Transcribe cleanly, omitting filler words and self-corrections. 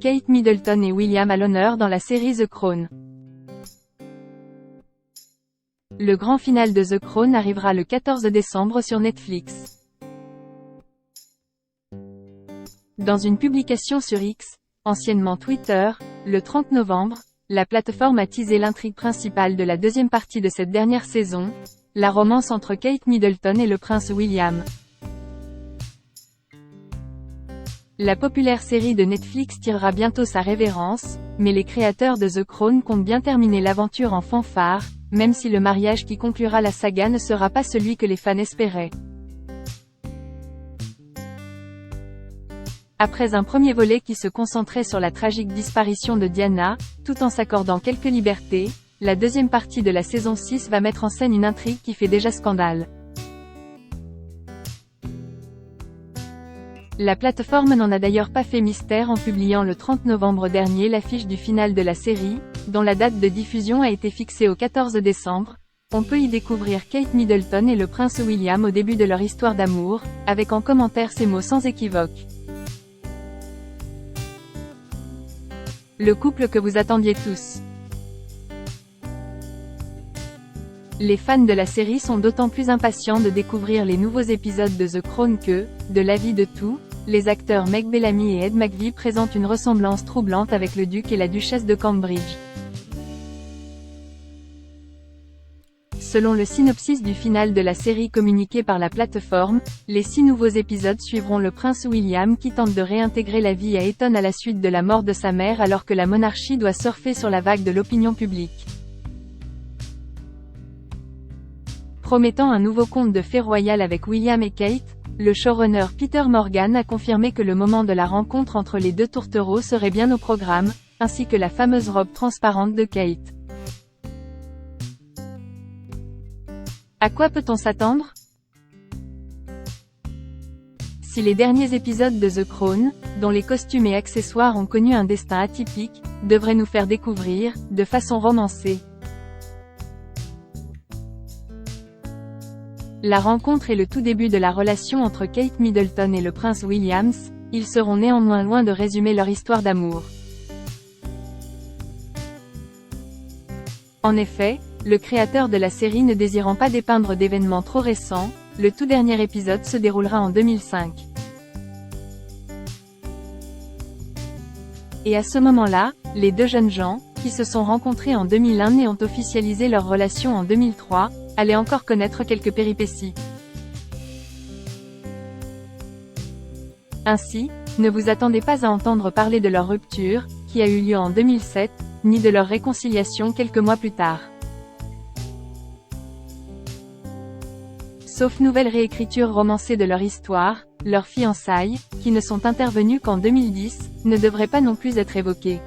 Kate Middleton et William à l'honneur dans la série The Crown. Le grand final de The Crown arrivera le 14 décembre sur Netflix. Dans une publication sur X, anciennement Twitter, le 30 novembre, la plateforme a teasé l'intrigue principale de la deuxième partie de cette dernière saison, la romance entre Kate Middleton et le prince William. La populaire série de Netflix tirera bientôt sa révérence, mais les créateurs de The Crown comptent bien terminer l'aventure en fanfare, même si le mariage qui conclura la saga ne sera pas celui que les fans espéraient. Après un premier volet qui se concentrait sur la tragique disparition de Diana, tout en s'accordant quelques libertés, la deuxième partie de la saison 6 va mettre en scène une intrigue qui fait déjà scandale. La plateforme n'en a d'ailleurs pas fait mystère en publiant le 30 novembre dernier l'affiche du final de la série, dont la date de diffusion a été fixée au 14 décembre. On peut y découvrir Kate Middleton et le prince William au début de leur histoire d'amour, avec en commentaire ces mots sans équivoque. Le couple que vous attendiez tous. Les fans de la série sont d'autant plus impatients de découvrir les nouveaux épisodes de The Crown que, de l'avis de tous, les acteurs Meg Bellamy et Ed McVie présentent une ressemblance troublante avec le duc et la duchesse de Cambridge. Selon le synopsis du final de la série communiqué par la plateforme, les 6 nouveaux épisodes suivront le prince William qui tente de réintégrer la vie à Eton à la suite de la mort de sa mère alors que la monarchie doit surfer sur la vague de l'opinion publique. Promettant un nouveau conte de fées royales avec William et Kate, le showrunner Peter Morgan a confirmé que le moment de la rencontre entre les deux tourtereaux serait bien au programme, ainsi que la fameuse robe transparente de Kate. À quoi peut-on s'attendre? Si les derniers épisodes de The Crown, dont les costumes et accessoires ont connu un destin atypique, devraient nous faire découvrir, de façon romancée, la rencontre est le tout début de la relation entre Kate Middleton et le prince Williams, ils seront néanmoins loin de résumer leur histoire d'amour. En effet, le créateur de la série ne désirant pas dépeindre d'événements trop récents, le tout dernier épisode se déroulera en 2005. Et à ce moment-là, les deux jeunes gens, qui se sont rencontrés en 2001 et ont officialisé leur relation en 2003, allaient encore connaître quelques péripéties. Ainsi, ne vous attendez pas à entendre parler de leur rupture, qui a eu lieu en 2007, ni de leur réconciliation quelques mois plus tard. Sauf nouvelle réécriture romancée de leur histoire, leurs fiançailles, qui ne sont intervenues qu'en 2010, ne devraient pas non plus être évoquées.